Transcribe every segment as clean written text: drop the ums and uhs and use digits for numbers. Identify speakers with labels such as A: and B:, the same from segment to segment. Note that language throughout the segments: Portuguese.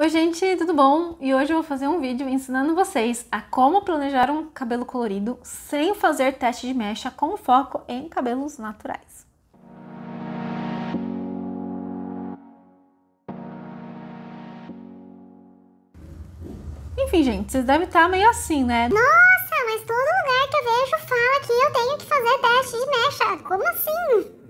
A: Oi gente, tudo bom? E hoje eu vou fazer um vídeo ensinando vocês a como planejar um cabelo colorido sem fazer teste de mecha com foco em cabelos naturais. Enfim gente, vocês devem estar meio assim, né?
B: Nossa, mas todo lugar que eu vejo fala que eu tenho que fazer teste de mecha. Como assim?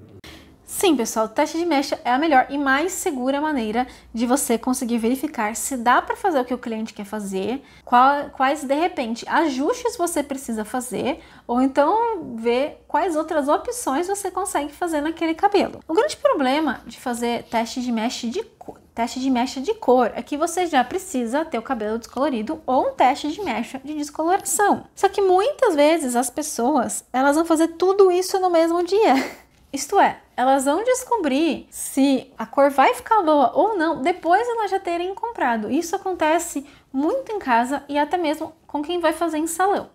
A: Sim, pessoal, o teste de mecha é a melhor e mais segura maneira de você conseguir verificar se dá para fazer o que o cliente quer fazer, quais, de repente, ajustes você precisa fazer, ou então ver quais outras opções você consegue fazer naquele cabelo. O grande problema de fazer teste de mecha de cor é que você já precisa ter o cabelo descolorido ou um teste de mecha de descoloração. Só que muitas vezes as pessoas, elas vão fazer tudo isso no mesmo dia. Isto é, elas vão descobrir se a cor vai ficar boa ou não depois de elas já terem comprado. Isso acontece muito em casa e até mesmo com quem vai fazer em salão.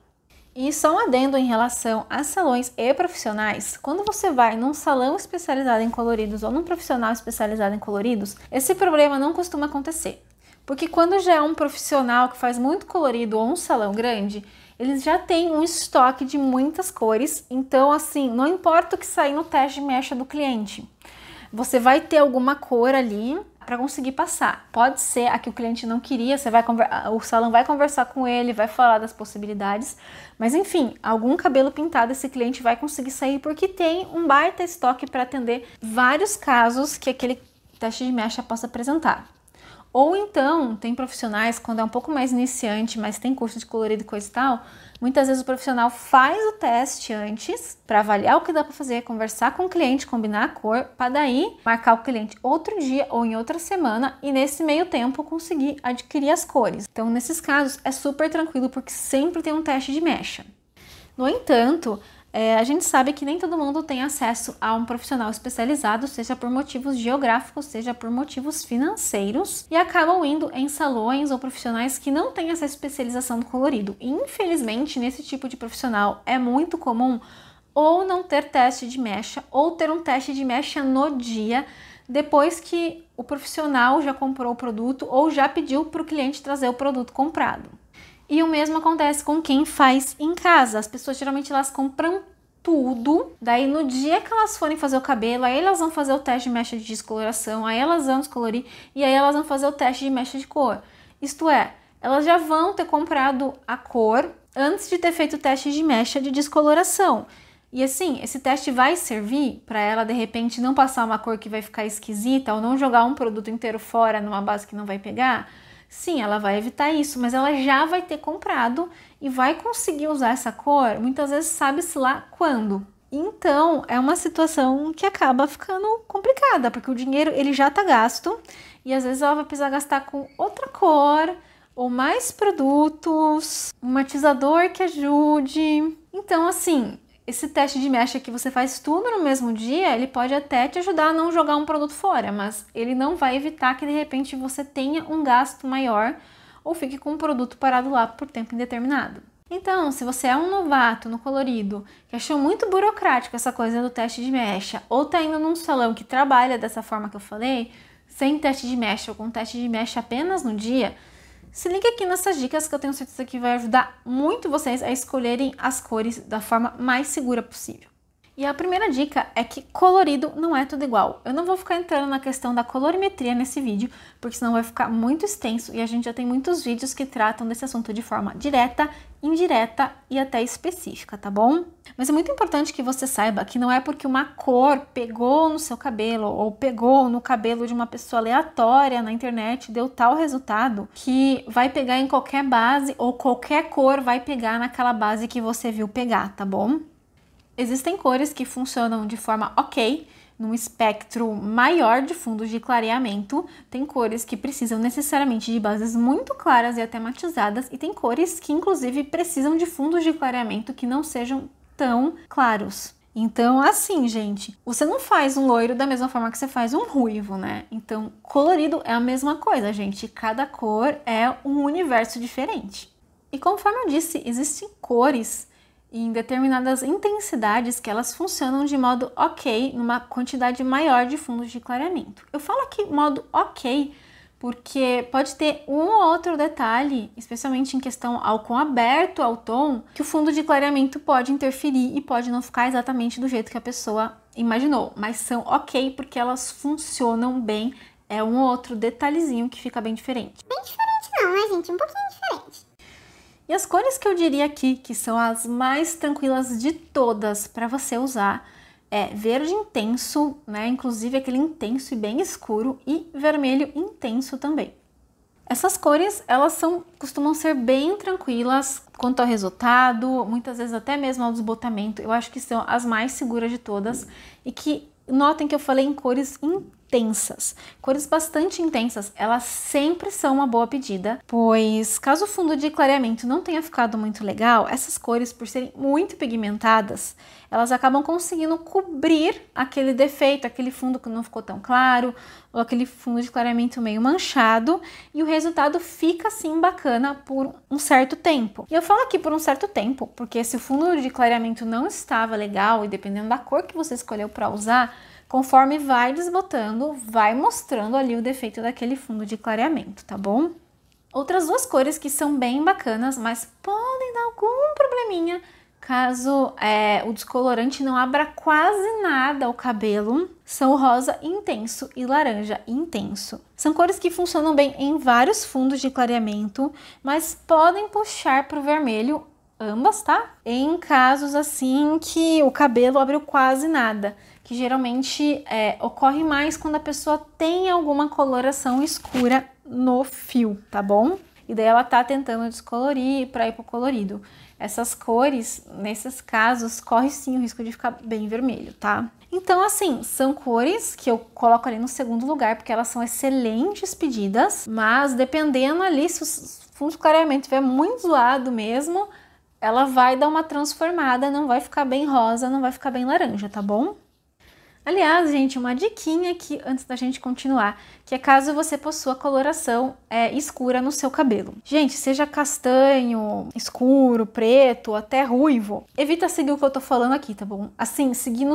A: E só um adendo em relação a salões e profissionais, quando você vai num salão especializado em coloridos ou num profissional especializado em coloridos, esse problema não costuma acontecer. Porque quando já é um profissional que faz muito colorido ou um salão grande, eles já têm um estoque de muitas cores, então assim, não importa o que sair no teste de mecha do cliente, você vai ter alguma cor ali para conseguir passar. Pode ser a que o cliente não queria, o salão vai conversar com ele, vai falar das possibilidades, mas enfim, algum cabelo pintado esse cliente vai conseguir sair porque tem um baita estoque para atender vários casos que aquele teste de mecha possa apresentar. Ou então, tem profissionais, quando é um pouco mais iniciante, mas tem curso de colorido e coisa e tal, muitas vezes o profissional faz o teste antes, para avaliar o que dá para fazer, conversar com o cliente, combinar a cor, para daí marcar o cliente outro dia ou em outra semana e nesse meio tempo conseguir adquirir as cores. Então, nesses casos, é super tranquilo porque sempre tem um teste de mecha. No entanto, a gente sabe que nem todo mundo tem acesso a um profissional especializado, seja por motivos geográficos, seja por motivos financeiros, e acabam indo em salões ou profissionais que não têm essa especialização do colorido. E, infelizmente, nesse tipo de profissional é muito comum ou não ter teste de mecha, ou ter um teste de mecha no dia, depois que o profissional já comprou o produto ou já pediu para o cliente trazer o produto comprado. E o mesmo acontece com quem faz em casa. As pessoas geralmente elas compram tudo, daí no dia que elas forem fazer o cabelo, aí elas vão fazer o teste de mecha de descoloração, aí elas vão descolorir e aí elas vão fazer o teste de mecha de cor. Isto é, elas já vão ter comprado a cor antes de ter feito o teste de mecha de descoloração. E assim, esse teste vai servir para ela de repente não passar uma cor que vai ficar esquisita ou não jogar um produto inteiro fora numa base que não vai pegar. Sim, ela vai evitar isso, mas ela já vai ter comprado e vai conseguir usar essa cor, muitas vezes sabe-se lá quando. Então, é uma situação que acaba ficando complicada, porque o dinheiro ele já tá gasto e às vezes ela vai precisar gastar com outra cor ou mais produtos, um matizador que ajude. Então, assim, esse teste de mecha que você faz tudo no mesmo dia, ele pode até te ajudar a não jogar um produto fora, mas ele não vai evitar que de repente você tenha um gasto maior ou fique com um produto parado lá por tempo indeterminado. Então, se você é um novato no colorido, que achou muito burocrático essa coisa do teste de mecha, ou tá indo num salão que trabalha dessa forma que eu falei, sem teste de mecha ou com teste de mecha apenas no dia, se liga aqui nessas dicas que eu tenho certeza que vai ajudar muito vocês a escolherem as cores da forma mais segura possível. E a primeira dica é que colorido não é tudo igual. Eu não vou ficar entrando na questão da colorimetria nesse vídeo, porque senão vai ficar muito extenso e a gente já tem muitos vídeos que tratam desse assunto de forma direta, indireta e até específica, tá bom? Mas é muito importante que você saiba que não é porque uma cor pegou no seu cabelo ou pegou no cabelo de uma pessoa aleatória na internet, deu tal resultado, que vai pegar em qualquer base ou qualquer cor vai pegar naquela base que você viu pegar, tá bom? Existem cores que funcionam de forma ok, num espectro maior de fundos de clareamento. Tem cores que precisam necessariamente de bases muito claras e até matizadas, e tem cores que inclusive precisam de fundos de clareamento que não sejam tão claros. Então, assim, gente, você não faz um loiro da mesma forma que você faz um ruivo, né? Então, colorido é a mesma coisa, gente. Cada cor é um universo diferente. E conforme eu disse, existem cores em determinadas intensidades que elas funcionam de modo ok numa quantidade maior de fundos de clareamento. Eu falo aqui modo ok porque pode ter um ou outro detalhe, especialmente em questão ao quão aberto ao tom, que o fundo de clareamento pode interferir e pode não ficar exatamente do jeito que a pessoa imaginou, mas são ok porque elas funcionam bem, é um ou outro detalhezinho que fica bem diferente.
B: Bem diferente não, né, gente? Um pouquinho diferente.
A: E as cores que eu diria aqui, que são as mais tranquilas de todas para você usar, é verde intenso, né? Inclusive aquele intenso e bem escuro, e vermelho intenso também. Essas cores, elas costumam ser bem tranquilas quanto ao resultado, muitas vezes até mesmo ao desbotamento. Eu acho que são as mais seguras de todas e que, notem que eu falei em cores intensas. Cores bastante intensas, elas sempre são uma boa pedida, pois caso o fundo de clareamento não tenha ficado muito legal, essas cores, por serem muito pigmentadas, elas acabam conseguindo cobrir aquele defeito, aquele fundo que não ficou tão claro, ou aquele fundo de clareamento meio manchado, e o resultado fica assim bacana por um certo tempo. E eu falo aqui por um certo tempo, porque se o fundo de clareamento não estava legal, e dependendo da cor que você escolheu para usar, conforme vai desbotando, vai mostrando ali o defeito daquele fundo de clareamento, tá bom? Outras duas cores que são bem bacanas, mas podem dar algum probleminha caso o descolorante não abra quase nada o cabelo, são o rosa intenso e laranja intenso. São cores que funcionam bem em vários fundos de clareamento, mas podem puxar para o vermelho, ambas, tá? Em casos assim que o cabelo abriu quase nada, que geralmente ocorre mais quando a pessoa tem alguma coloração escura no fio, tá bom? E daí ela tá tentando descolorir para ir pro colorido. Essas cores, nesses casos, corre sim o risco de ficar bem vermelho, tá? Então, assim, são cores que eu coloco ali no segundo lugar, porque elas são excelentes pedidas, mas dependendo ali, se o fundo de clareamento estiver muito zoado mesmo, ela vai dar uma transformada, não vai ficar bem rosa, não vai ficar bem laranja, tá bom? Aliás, gente, uma diquinha aqui antes da gente continuar, que é caso você possua coloração escura no seu cabelo. Gente, seja castanho, escuro, preto, até ruivo, evita seguir o que eu tô falando aqui, tá bom? Assim, seguir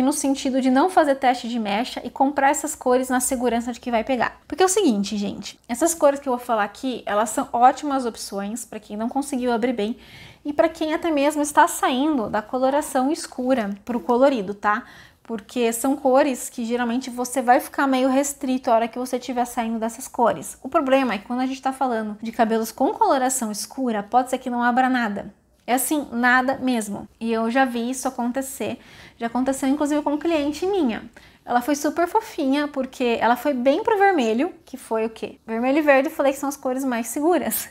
A: no sentido de não fazer teste de mecha e comprar essas cores na segurança de que vai pegar. Porque é o seguinte, gente, essas cores que eu vou falar aqui, elas são ótimas opções para quem não conseguiu abrir bem e para quem até mesmo está saindo da coloração escura pro colorido, tá? Porque são cores que geralmente você vai ficar meio restrito a hora que você estiver saindo dessas cores. O problema é que quando a gente tá falando de cabelos com coloração escura, pode ser que não abra nada. É assim, nada mesmo. E eu já vi isso acontecer. Já aconteceu inclusive com uma cliente minha. Ela foi super fofinha, porque ela foi bem pro vermelho, que foi o quê? Vermelho e verde, eu falei que são as cores mais seguras.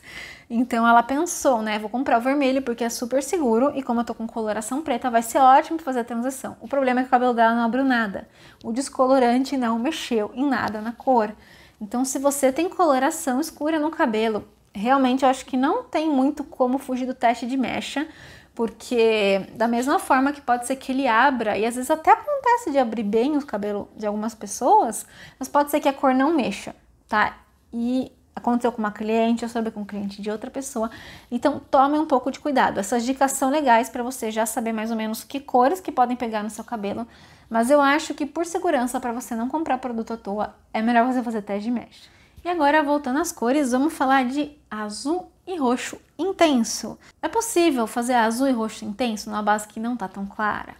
A: Então ela pensou, né, vou comprar o vermelho porque é super seguro e como eu tô com coloração preta, vai ser ótimo pra fazer a transição. O problema é que o cabelo dela não abriu nada. O descolorante não mexeu em nada na cor. Então se você tem coloração escura no cabelo, realmente eu acho que não tem muito como fugir do teste de mecha, porque da mesma forma que pode ser que ele abra, e às vezes até acontece de abrir bem o cabelo de algumas pessoas, mas pode ser que a cor não mexa, tá? E aconteceu com uma cliente, eu soube com um cliente de outra pessoa, então tome um pouco de cuidado. Essas dicas são legais para você já saber mais ou menos que cores que podem pegar no seu cabelo, mas eu acho que por segurança, para você não comprar produto à toa, é melhor você fazer teste de mecha. E agora, voltando às cores, vamos falar de azul e roxo intenso. É possível fazer azul e roxo intenso numa base que não tá tão clara?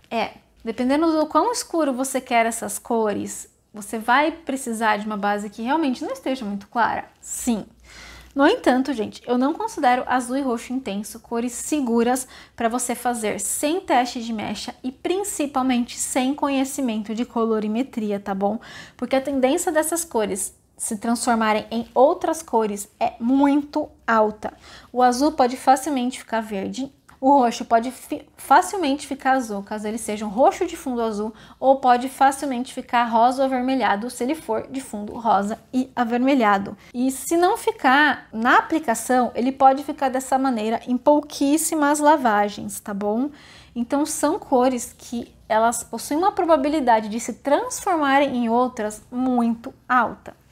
A: Dependendo do quão escuro você quer essas cores, você vai precisar de uma base que realmente não esteja muito clara? Sim. No entanto, gente, eu não considero azul e roxo intenso cores seguras para você fazer sem teste de mecha e principalmente sem conhecimento de colorimetria, tá bom? Porque a tendência dessas cores se transformarem em outras cores é muito alta. O azul pode facilmente ficar verde, o roxo pode facilmente ficar azul, caso ele seja um roxo de fundo azul, ou pode facilmente ficar rosa ou avermelhado, se ele for de fundo rosa e avermelhado. E se não ficar na aplicação, ele pode ficar dessa maneira em pouquíssimas lavagens, tá bom? Então são cores que elas possuem uma probabilidade de se transformarem em outras muito alta.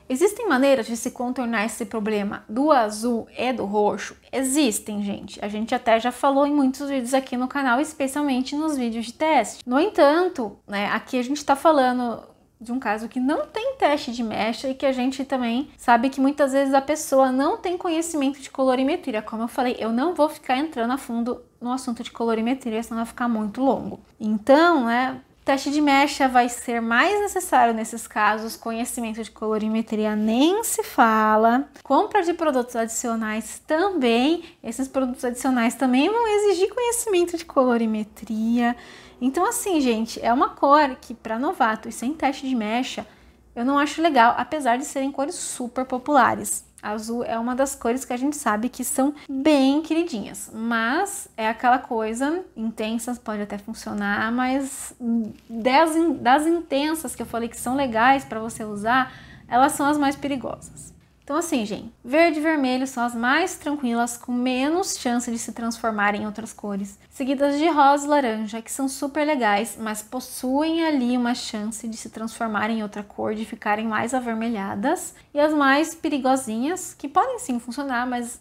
A: Existem maneiras de se contornar esse problema do azul e do roxo? Existem, gente. A gente até já falou em muitos vídeos aqui no canal, especialmente nos vídeos de teste. No entanto, né, aqui a gente tá falando de um caso que não tem teste de mecha e que a gente também sabe que muitas vezes a pessoa não tem conhecimento de colorimetria. Como eu falei, eu não vou ficar entrando a fundo no assunto de colorimetria, senão vai ficar muito longo. Então, né, teste de mecha vai ser mais necessário nesses casos, conhecimento de colorimetria nem se fala. Compra de produtos adicionais também, esses produtos adicionais também vão exigir conhecimento de colorimetria. Então assim, gente, é uma cor que para novato e sem teste de mecha, eu não acho legal, apesar de serem cores super populares. Azul é uma das cores que a gente sabe que são bem queridinhas, mas é aquela coisa, intensas pode até funcionar, mas das intensas que eu falei que são legais para você usar, elas são as mais perigosas. Então assim, gente, verde e vermelho são as mais tranquilas, com menos chance de se transformar em outras cores, seguidas de rosa e laranja, que são super legais, mas possuem ali uma chance de se transformar em outra cor, de ficarem mais avermelhadas, e as mais perigosinhas, que podem sim funcionar, mas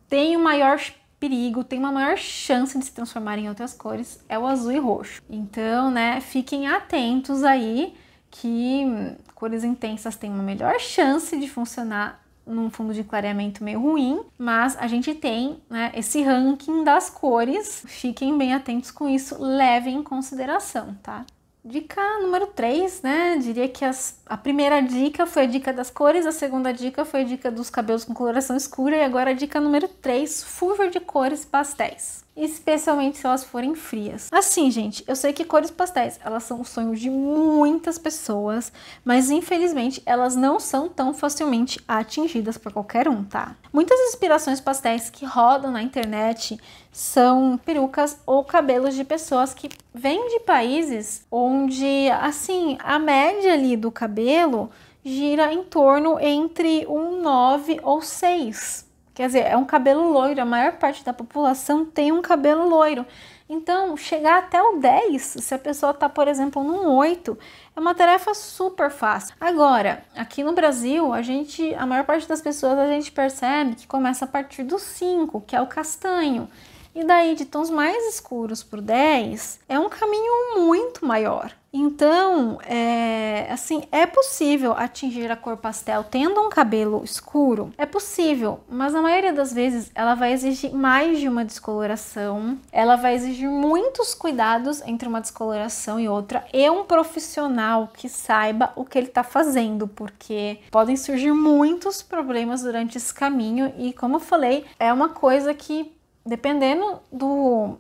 A: têm o maior perigo, tem uma maior chance de se transformar em outras cores, é o azul e roxo. Então, né, fiquem atentos aí, que cores intensas têm uma melhor chance de funcionar num fundo de clareamento meio ruim, mas a gente tem, né, esse ranking das cores, fiquem bem atentos com isso, levem em consideração, tá? Dica número 3, né, diria que a primeira dica foi a dica das cores, a segunda dica foi a dica dos cabelos com coloração escura e agora a dica número 3, fuja de cores pastéis. Especialmente se elas forem frias. Assim, gente, eu sei que cores pastéis, elas são o sonho de muitas pessoas, mas infelizmente elas não são tão facilmente atingidas por qualquer um, tá? Muitas inspirações pastéis que rodam na internet são perucas ou cabelos de pessoas que vêm de países onde, assim, a média ali do cabelo gira em torno entre um 9 ou 6. Quer dizer, é um cabelo loiro, a maior parte da população tem um cabelo loiro. Então, chegar até o 10, se a pessoa tá, por exemplo, num 8, é uma tarefa super fácil. Agora, aqui no Brasil, a maior parte das pessoas a gente percebe que começa a partir do 5, que é o castanho. E daí, de tons mais escuros pro 10, é um caminho muito maior. Então, é possível atingir a cor pastel tendo um cabelo escuro? É possível, mas na maioria das vezes ela vai exigir mais de uma descoloração, ela vai exigir muitos cuidados entre uma descoloração e outra e um profissional que saiba o que ele está fazendo, porque podem surgir muitos problemas durante esse caminho e, como eu falei, é uma coisa que, dependendo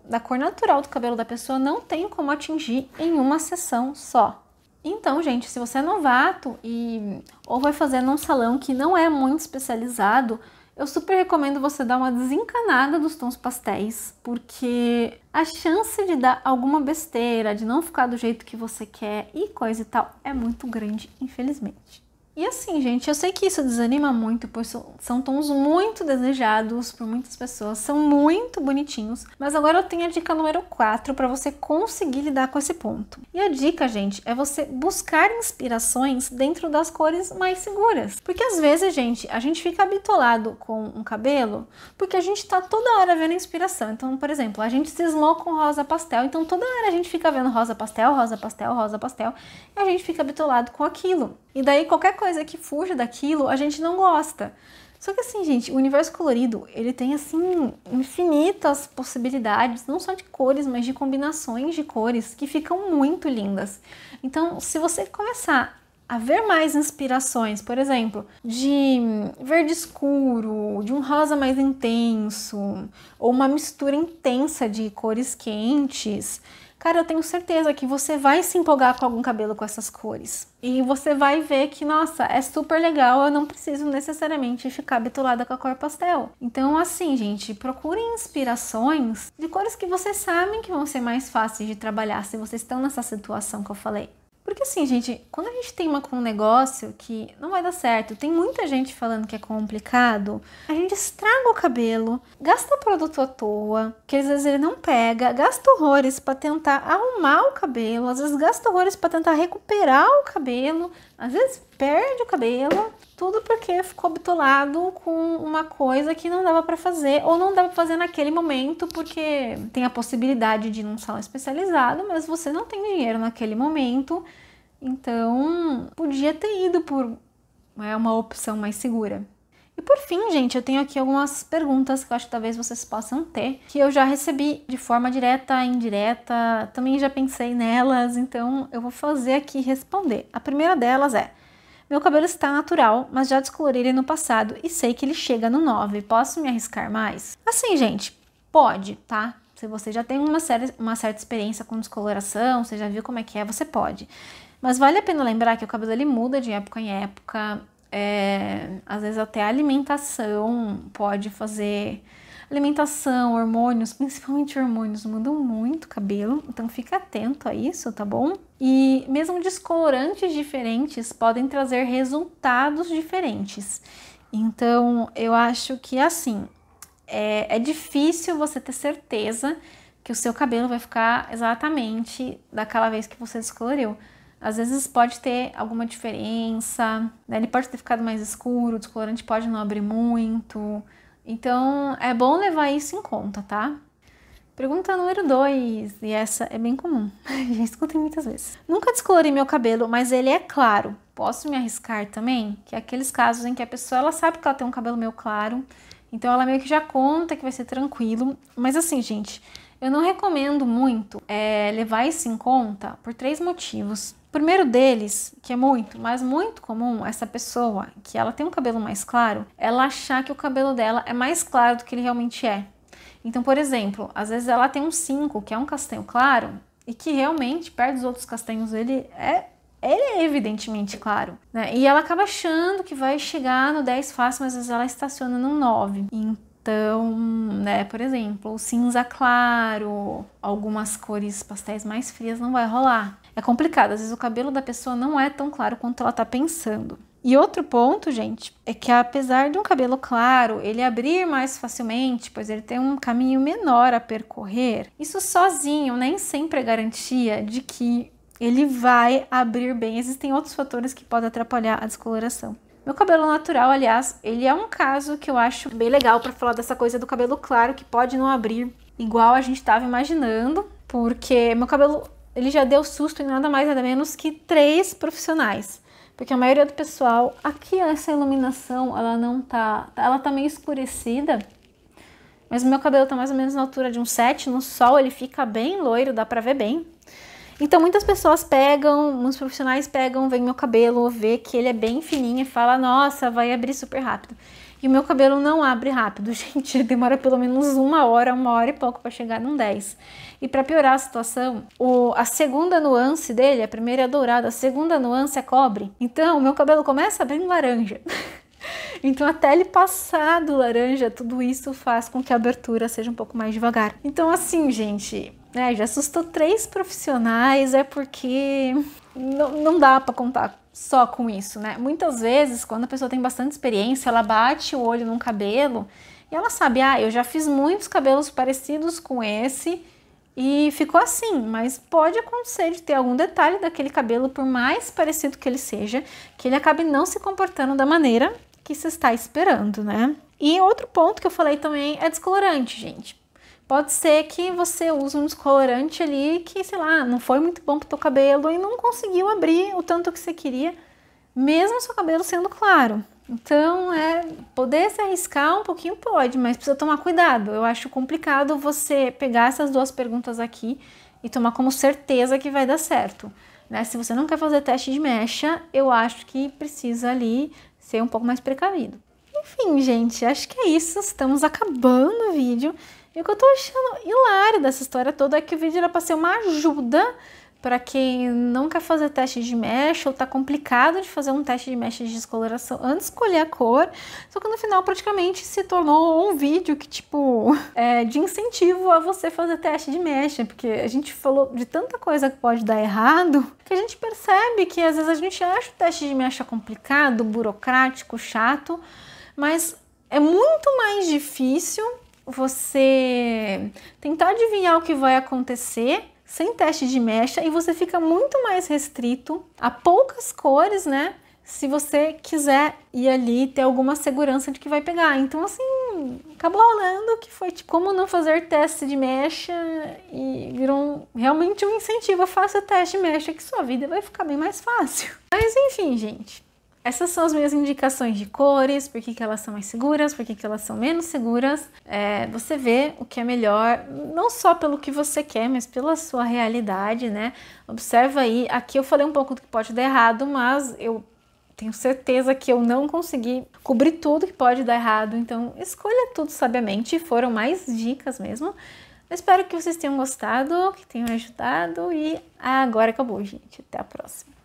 A: da cor natural do cabelo da pessoa, não tem como atingir em uma sessão só. Então, gente, se você é novato ou vai fazer num salão que não é muito especializado, eu super recomendo você dar uma desencanada dos tons pastéis, porque a chance de dar alguma besteira, de não ficar do jeito que você quer e coisa e tal, é muito grande, infelizmente. E assim, gente, eu sei que isso desanima muito, pois são tons muito desejados por muitas pessoas, são muito bonitinhos, mas agora eu tenho a dica número 4 para você conseguir lidar com esse ponto. E a dica, gente, é você buscar inspirações dentro das cores mais seguras. Porque às vezes, gente, a gente fica habitolado com um cabelo porque a gente tá toda hora vendo inspiração. Então, por exemplo, a gente cismou com rosa pastel, então toda hora a gente fica vendo rosa pastel, rosa pastel, rosa pastel, e a gente fica habitolado com aquilo. E daí qualquer coisa que fuja daquilo, a gente não gosta. Só que assim, gente, o universo colorido, ele tem assim infinitas possibilidades, não só de cores, mas de combinações de cores que ficam muito lindas. Então, se você começar a ver mais inspirações, por exemplo, de verde escuro, de um rosa mais intenso, ou uma mistura intensa de cores quentes, cara, eu tenho certeza que você vai se empolgar com algum cabelo com essas cores. E você vai ver que, nossa, é super legal, eu não preciso necessariamente ficar habituada com a cor pastel. Então, assim, gente, procurem inspirações de cores que vocês sabem que vão ser mais fáceis de trabalhar se vocês estão nessa situação que eu falei. Porque assim, gente, quando a gente teima com um negócio que não vai dar certo, tem muita gente falando que é complicado, a gente estraga o cabelo, gasta produto à toa, que às vezes ele não pega, gasta horrores para tentar arrumar o cabelo, às vezes gasta horrores para tentar recuperar o cabelo, às vezes perde o cabelo, tudo porque ficou bitolado com uma coisa que não dava para fazer ou não dava para fazer naquele momento porque tem a possibilidade de ir num salão especializado, mas você não tem dinheiro naquele momento Então, podia ter ido por uma opção mais segura. E por fim, gente, eu tenho aqui algumas perguntas que eu acho que talvez vocês possam ter, que eu já recebi de forma direta, indireta, também já pensei nelas, então eu vou fazer aqui e responder. A primeira delas é: meu cabelo está natural, mas já descolori ele no passado e sei que ele chega no 9. Posso me arriscar mais? Assim, gente, pode, tá? Se você já tem uma certa experiência com descoloração, você já viu como é que é, você pode. Mas vale a pena lembrar que o cabelo ele muda de época em época. Às vezes até a alimentação pode fazer. Alimentação, hormônios, principalmente hormônios, mudam muito o cabelo, então fica atento a isso, tá bom? E mesmo descolorantes diferentes podem trazer resultados diferentes. Então, eu acho que assim, é difícil você ter certeza que o seu cabelo vai ficar exatamente daquela vez que você descoloriu. Às vezes pode ter alguma diferença, né? Ele pode ter ficado mais escuro, o descolorante pode não abrir muito. Então, é bom levar isso em conta, tá? Pergunta número 2, e essa é bem comum, já escutei muitas vezes. Nunca descolori meu cabelo, mas ele é claro. Posso me arriscar também? Que é aqueles casos em que a pessoa ela sabe que ela tem um cabelo meio claro, então ela meio que já conta que vai ser tranquilo. Mas assim, gente, eu não recomendo muito levar isso em conta por 3 motivos. O primeiro deles, que é mas muito comum, essa pessoa que ela tem um cabelo mais claro, ela achar que o cabelo dela é mais claro do que ele realmente é. Então, por exemplo, às vezes ela tem um 5, que é um castanho claro, e que realmente, perto dos outros castanhos, ele é evidentemente claro, né? E ela acaba achando que vai chegar no 10 fácil, mas às vezes ela estaciona no 9. Então, né, por exemplo, o cinza claro, algumas cores pastéis mais frias não vai rolar. É complicado, às vezes o cabelo da pessoa não é tão claro quanto ela tá pensando. E outro ponto, gente, é que apesar de um cabelo claro, ele abrir mais facilmente, pois ele tem um caminho menor a percorrer, isso sozinho nem sempre é garantia de que ele vai abrir bem. Existem outros fatores que podem atrapalhar a descoloração. Meu cabelo natural, aliás, ele é um caso que eu acho bem legal para falar dessa coisa do cabelo claro que pode não abrir igual a gente estava imaginando, porque meu cabelo ele já deu susto em nada mais nada menos que 3 profissionais. Porque a maioria do pessoal, aqui essa iluminação, ela tá meio escurecida, mas o meu cabelo tá mais ou menos na altura de um 7, no sol ele fica bem loiro, dá pra ver bem. Então muitas pessoas muitos profissionais veem meu cabelo, vê que ele é bem fininho e fala, nossa, vai abrir super rápido. E o meu cabelo não abre rápido, gente, demora pelo menos 1 hora e pouco para chegar num 10. E para piorar a situação, a segunda nuance dele, a primeira é dourada, a segunda nuance é cobre. Então o meu cabelo começa a abrir laranja. Então até ele passar do laranja, tudo isso faz com que a abertura seja um pouco mais devagar. Então assim, gente, já assustou 3 profissionais, é porque não dá para contar só com isso, né? Muitas vezes, quando a pessoa tem bastante experiência, ela bate o olho num cabelo e ela sabe, eu já fiz muitos cabelos parecidos com esse e ficou assim, mas pode acontecer de ter algum detalhe daquele cabelo, por mais parecido que ele seja, que ele acabe não se comportando da maneira que se está esperando, né? E outro ponto que eu falei também é descolorante, gente. Pode ser que você use um descolorante ali que, sei lá, não foi muito bom pro teu cabelo e não conseguiu abrir o tanto que você queria, mesmo seu cabelo sendo claro. Então, poder se arriscar um pouquinho pode, mas precisa tomar cuidado. Eu acho complicado você pegar essas 2 perguntas aqui e tomar como certeza que vai dar certo, né? Se você não quer fazer teste de mecha, eu acho que precisa ali ser um pouco mais precavido. Enfim, gente, acho que é isso. Estamos acabando o vídeo. E o que eu tô achando hilário dessa história toda é que o vídeo era pra ser uma ajuda para quem não quer fazer teste de mecha ou tá complicado de fazer um teste de mecha de descoloração antes de escolher a cor. Só que no final praticamente se tornou um vídeo que de incentivo a você fazer teste de mecha, porque a gente falou de tanta coisa que pode dar errado que a gente percebe que às vezes a gente acha o teste de mecha complicado, burocrático, chato, mas é muito mais difícil você tentar adivinhar o que vai acontecer sem teste de mecha e você fica muito mais restrito a poucas cores, né? Se você quiser ir ali ter alguma segurança de que vai pegar. Então, assim, acabou rolando, que foi tipo, como não fazer teste de mecha, e virou realmente um incentivo a fazer teste de mecha, que sua vida vai ficar bem mais fácil. Mas enfim, gente, essas são as minhas indicações de cores, por que elas são mais seguras, por que elas são menos seguras. Você vê o que é melhor, não só pelo que você quer, mas pela sua realidade, né? Observa aí, aqui eu falei um pouco do que pode dar errado, mas eu tenho certeza que eu não consegui cobrir tudo que pode dar errado, então escolha tudo sabiamente, foram mais dicas mesmo. Eu espero que vocês tenham gostado, que tenham ajudado e agora acabou, gente. Até a próxima.